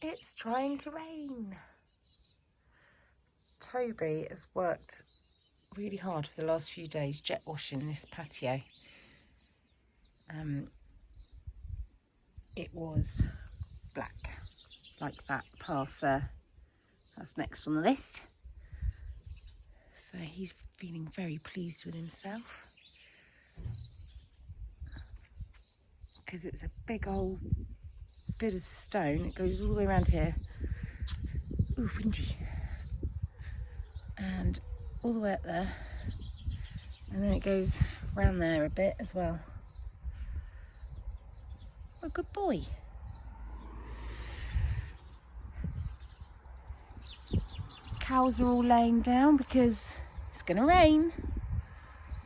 It's trying to rain. Toby has worked really hard for the last few days jet washing this patio. It was black, like that path there. That's next on the list. So he's feeling very pleased with himself. Because it's a big old bit of stone. It goes all the way around here. Ooh, windy. And all the way up there. And then it goes round there a bit as well. A good boy. Cows are all laying down because it's going to rain.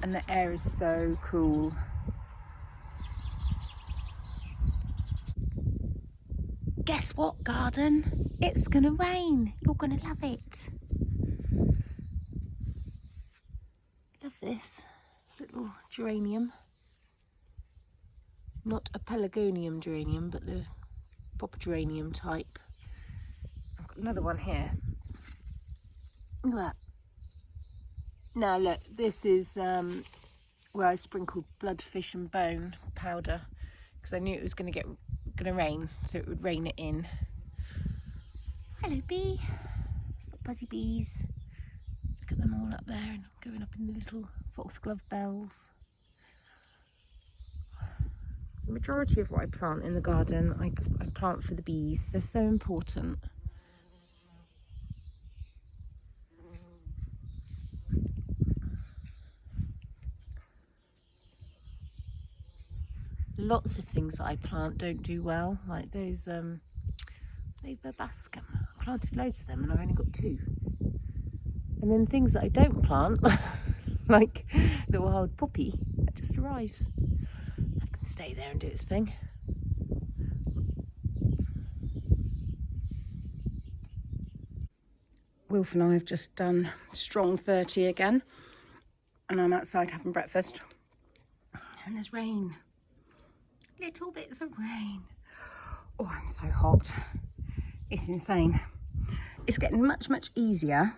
And the air is so cool. Guess what, garden? It's gonna rain. You're gonna love it. Love this little geranium. Not a pelargonium geranium, but the proper geranium type. I've got another one here. Look at that. Now look, this is where I sprinkled blood, fish and bone powder because I knew it was gonna rain, so it would rain it in. Hello bee, buzzy bees. Look at them all up there and going up in the little foxglove bells. The majority of what I plant in the garden, I plant for the bees. They're so important. Lots of things that I plant don't do well, like those verbascum. I planted loads of them and I've only got 2. And then things that I don't plant, like the wild poppy, that just arrives. That can stay there and do its thing. Wilf and I have just done strong 30 again, and I'm outside having breakfast. And there's rain. Little bits of rain. Oh, I'm so hot. It's insane. It's getting much, much easier,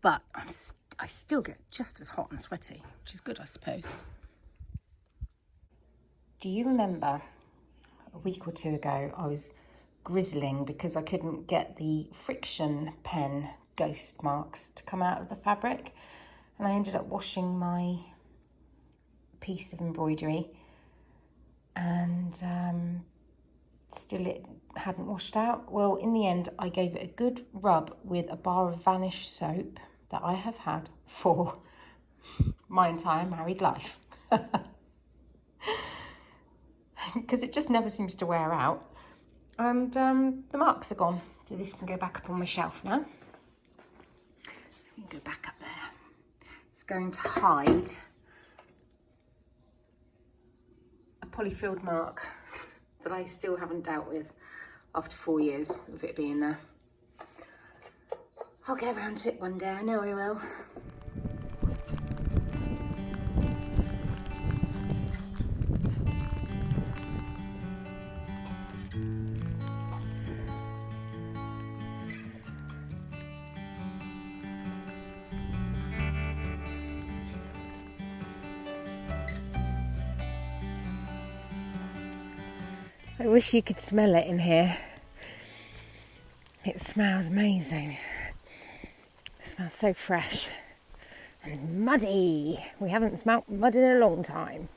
but I still get just as hot and sweaty, which is good, I suppose. Do you remember a week or 2 ago, I was grizzling because I couldn't get the friction pen ghost marks to come out of the fabric, and I ended up washing my piece of embroidery and still it hadn't washed out. Well, in the end, I gave it a good rub with a bar of Vanish soap that I have had for my entire married life. Because it just never seems to wear out. And the marks are gone. So this can go back up on my shelf now. It's going to go back up there. It's going to hide a polyfilled mark that I still haven't dealt with after 4 years of it being there. I'll get around to it one day, I know I will. I wish you could smell it in here. It smells amazing. It smells so fresh and muddy. We haven't smelt mud in a long time.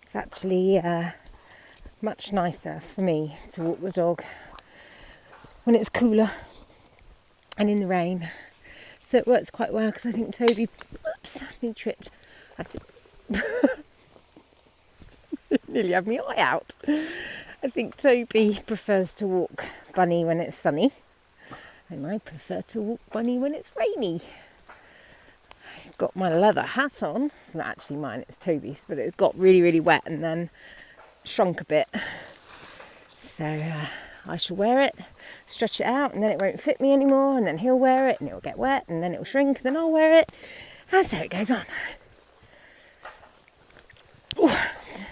It's actually much nicer for me to walk the dog when it's cooler and in the rain. So it works quite well because I think Toby, oops, I've been tripped. Nearly had my eye out. I think Toby prefers to walk Bunny when it's sunny, and I prefer to walk Bunny when it's rainy. I've got my leather hat on. It's not actually mine, it's Toby's, but it got really, really wet and then shrunk a bit. So I shall wear it, stretch it out, and then it won't fit me anymore, and then he'll wear it and it'll get wet, and then it'll shrink, and then I'll wear it, and so it goes on. Ooh.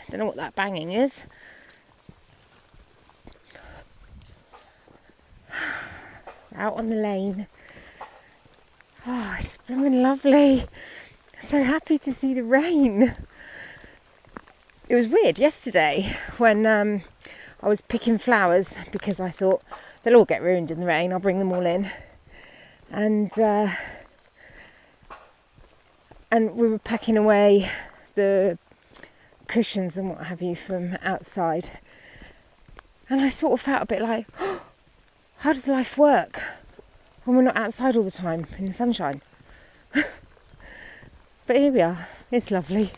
Don't know what that banging is. out on the lane. Oh, it's been lovely. So happy to see the rain. It was weird yesterday when I was picking flowers because I thought they'll all get ruined in the rain. I'll bring them all in. And we were packing away the cushions and what have you from outside. And I sort of felt a bit like, oh, how does life work when we're not outside all the time in the sunshine? But here we are. It's lovely.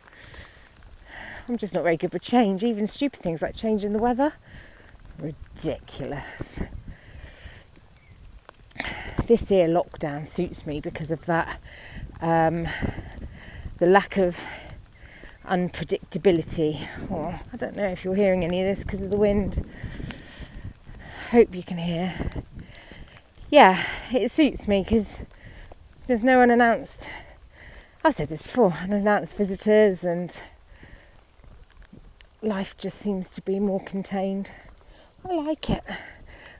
I'm just not very good with change. Even stupid things like changing the weather. Ridiculous. This here lockdown suits me because of that. The lack of unpredictability. Oh, I don't know if you're hearing any of this because of the wind. Hope you can hear. Yeah, it suits me because there's no unannounced, I've said this before, unannounced visitors, and life just seems to be more contained. I like it,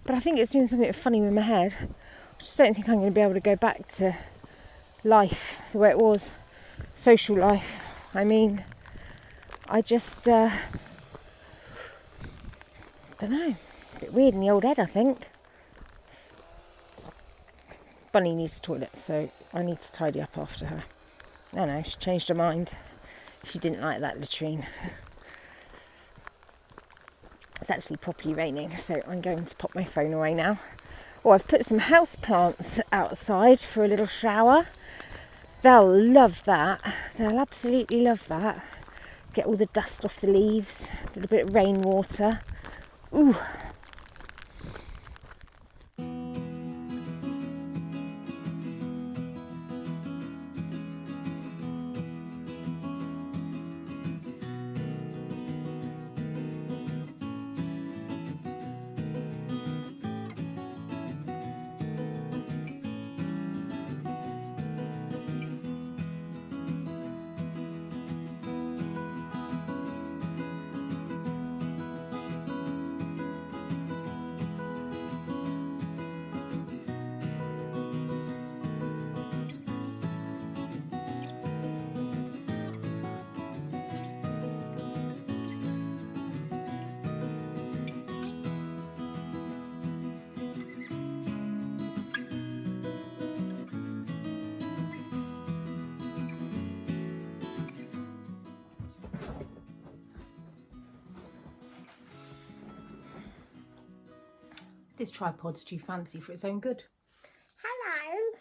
but I think it's doing something funny with my head. I just don't think I'm going to be able to go back to life the way it was, social life. I mean, I just, don't know, a bit weird in the old head, I think. Bunny needs the toilet, so I need to tidy up after her. No, she changed her mind. She didn't like that latrine. It's actually properly raining, so I'm going to pop my phone away now. Oh, I've put some house plants outside for a little shower. They'll love that. They'll absolutely love that. Get all the dust off the leaves, a little bit of rainwater. Ooh. This tripod's too fancy for its own good. Hello.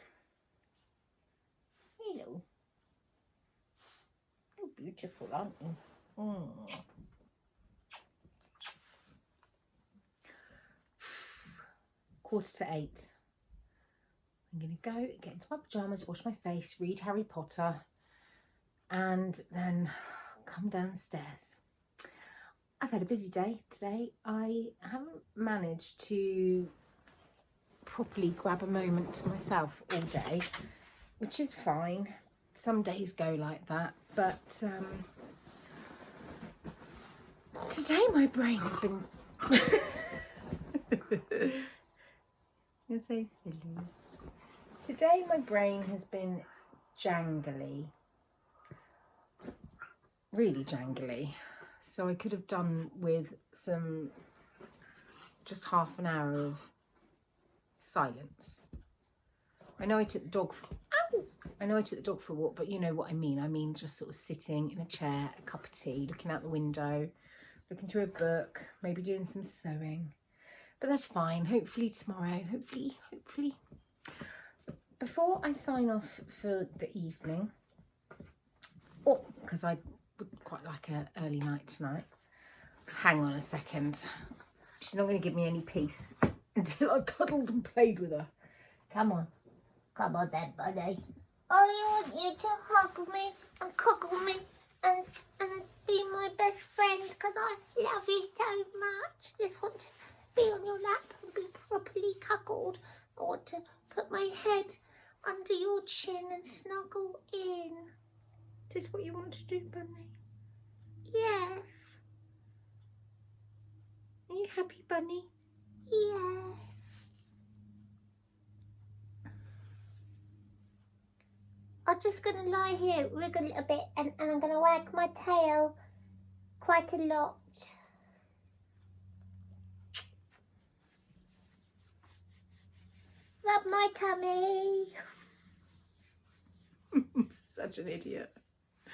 Hello. You're beautiful, aren't you? Mm. Quarter to 8. I'm going to go get into my pyjamas, wash my face, read Harry Potter, and then come downstairs. I've had a busy day today. I haven't managed to properly grab a moment to myself all day, which is fine. Some days go like that, but today my brain has been... You're so silly. Today my brain has been jangly. Really jangly. So I could have done with just half an hour of silence. I know I took the dog for a walk, but you know what I mean. I mean just sort of sitting in a chair, a cup of tea, looking out the window, looking through a book, maybe doing some sewing. But that's fine. Hopefully tomorrow, hopefully. Before I sign off for the evening, because I would quite like an early night tonight. Hang on a second. She's not going to give me any peace until I've cuddled and played with her. Come on. Come on then, buddy. I want you to hug me and cuddle me and be my best friend because I love you so much. I just want to be on your lap and be properly cuddled. I want to put my head under your chin and snuggle in. Is this what you want to do, Bunny? Yes. Are you happy, Bunny? Yes. I'm just going to lie here, wriggle a little bit, and I'm going to wag my tail quite a lot. Rub my tummy. Such an idiot. I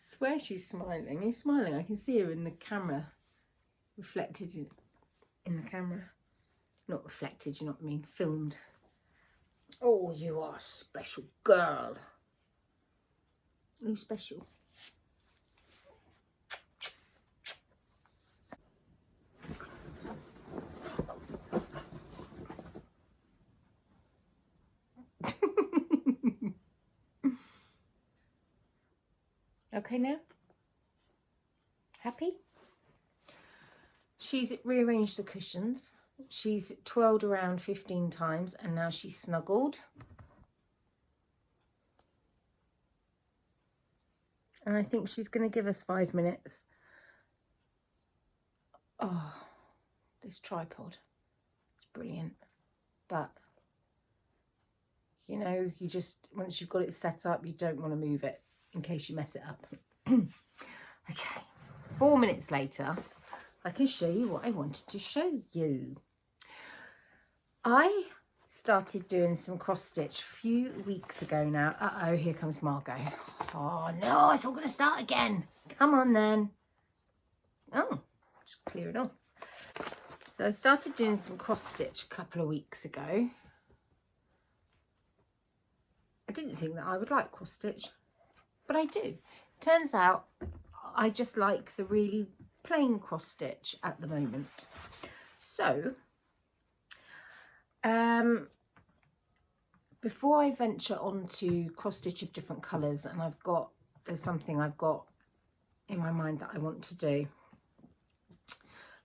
swear she's smiling. Are you smiling? I can see her in the camera. Reflected in the camera. Not reflected, you know what I mean? Filmed. Oh, you are a special girl. You special. Okay now? Happy? She's rearranged the cushions. She's twirled around 15 times and now she's snuggled. And I think she's going to give us 5 minutes. Oh, this tripod. It's brilliant. But, you know, you just, once you've got it set up, you don't want to move it in case you mess it up. Okay, 4 minutes later, I can show you what I wanted to show you. I started doing some cross stitch a few weeks ago now. Uh-oh, here comes Margot. Oh no, it's all going to start again. Come on then. Oh, just clear it off. So I started doing some cross stitch a couple of weeks ago. I didn't think that I would like cross stitch, but I do. Turns out I just like the really plain cross stitch at the moment. So before I venture on to cross stitch of different colours, and there's something I've got in my mind that I want to do.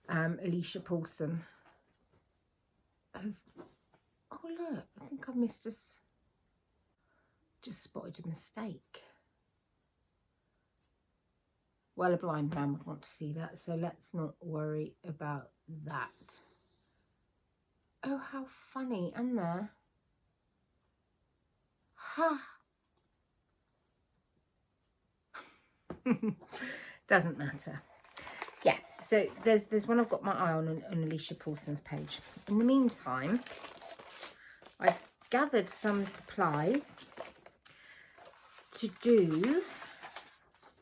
Alicia Paulson has, oh look, I think I missed us, just spotted a mistake. Well, a blind man would want to see that, so let's not worry about that. Oh, how funny, and there. Ha! Doesn't matter. Yeah, so there's one I've got my eye on Alicia Paulson's page. In the meantime, I've gathered some supplies to do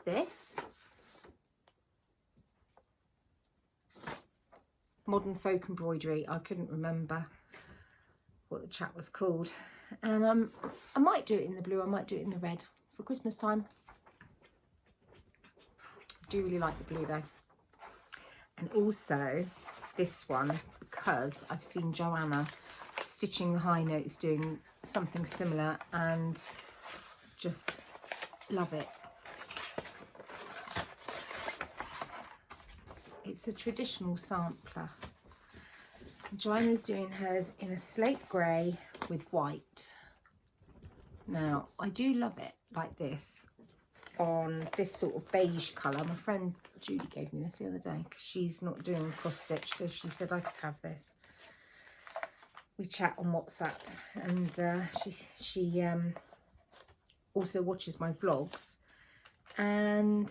this. Modern folk embroidery. I couldn't remember what the chat was called, and I might do it in the blue, I might do it in the red for Christmas time. I do really like the blue though. And also this one, because I've seen Joanna stitching the high notes doing something similar and just love it. It's a traditional sampler. Joanna's doing hers in a slate grey with white. Now, I do love it like this on this sort of beige colour. My friend Judy gave me this the other day because she's not doing cross stitch, so she said I could have this. We chat on WhatsApp, and she also watches my vlogs, and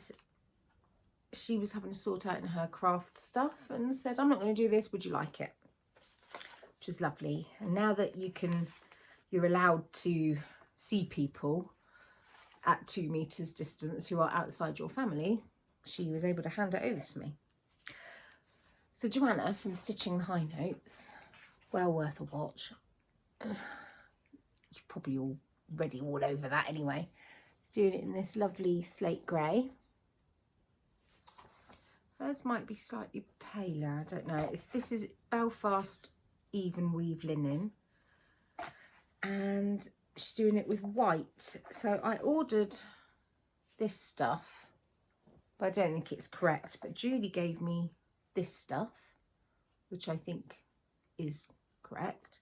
she was having to sort out in her craft stuff and said, I'm not going to do this, would you like it? Which is lovely. And now that you're allowed to see people at 2 meters distance who are outside your family, she was able to hand it over to me. So Joanna from Stitching High Notes, well worth a watch. You've probably already all over that anyway. Doing it in this lovely slate grey. Hers might be slightly paler, I don't know. This is Belfast even weave linen, and she's doing it with white. So I ordered this stuff, but I don't think it's correct. But Julie gave me this stuff, which I think is correct.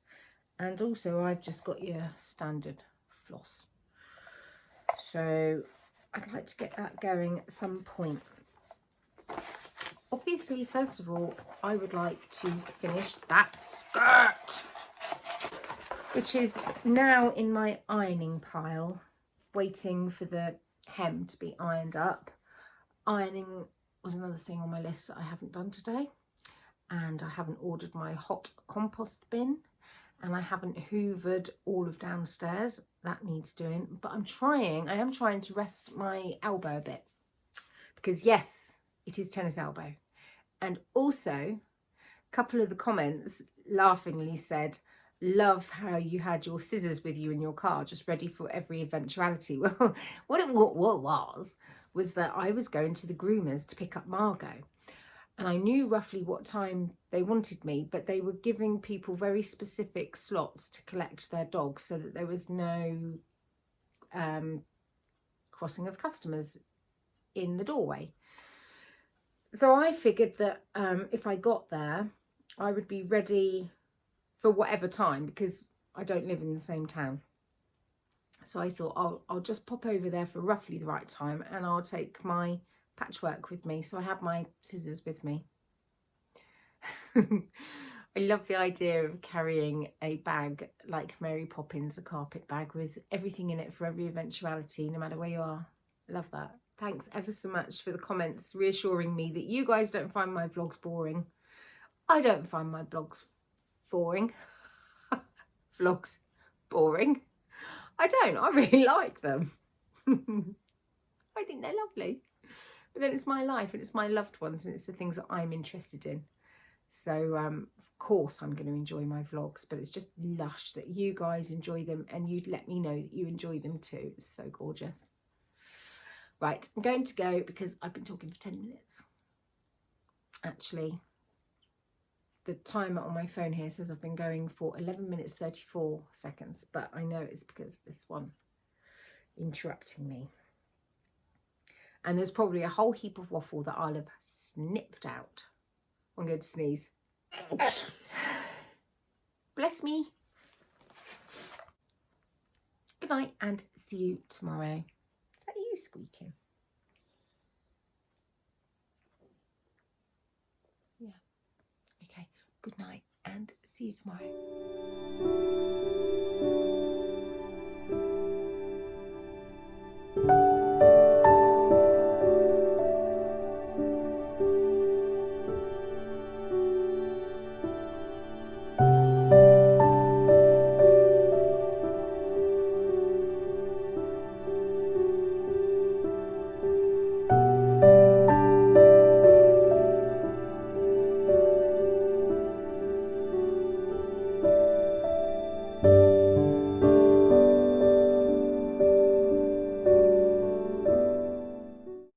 And also I've just got your standard floss. So I'd like to get that going at some point. Obviously, first of all, I would like to finish that skirt, which is now in my ironing pile, waiting for the hem to be ironed up. Ironing was another thing on my list that I haven't done today, and I haven't ordered my hot compost bin, and I haven't hoovered all of downstairs. That needs doing, but I am trying to rest my elbow a bit, because yes, it is tennis elbow. And also, a couple of the comments laughingly said, love how you had your scissors with you in your car, just ready for every eventuality. Well, what was that I was going to the groomers to pick up Margot, and I knew roughly what time they wanted me, but they were giving people very specific slots to collect their dogs so that there was no crossing of customers in the doorway. So I figured that if I got there, I would be ready for whatever time, because I don't live in the same town. So I thought I'll just pop over there for roughly the right time, and I'll take my patchwork with me. So I have my scissors with me. I love the idea of carrying a bag like Mary Poppins, a carpet bag with everything in it for every eventuality, no matter where you are. I love that. Thanks ever so much for the comments reassuring me that you guys don't find my vlogs boring. I don't find my blogs boring. Vlogs boring. I don't. I really like them. I think they're lovely. But then it's my life, and it's my loved ones, and it's the things that I'm interested in. So, of course, I'm going to enjoy my vlogs, but it's just lush that you guys enjoy them, and you'd let me know that you enjoy them too. It's so gorgeous. Right, I'm going to go because I've been talking for 10 minutes. Actually, the timer on my phone here says I've been going for 11 minutes 34 seconds, but I know it's because of this one interrupting me. And there's probably a whole heap of waffle that I'll have snipped out. I'm going to sneeze. Bless me. Good night and see you tomorrow. Is that you squeaking? Yeah. Okay. Good night and see you tomorrow.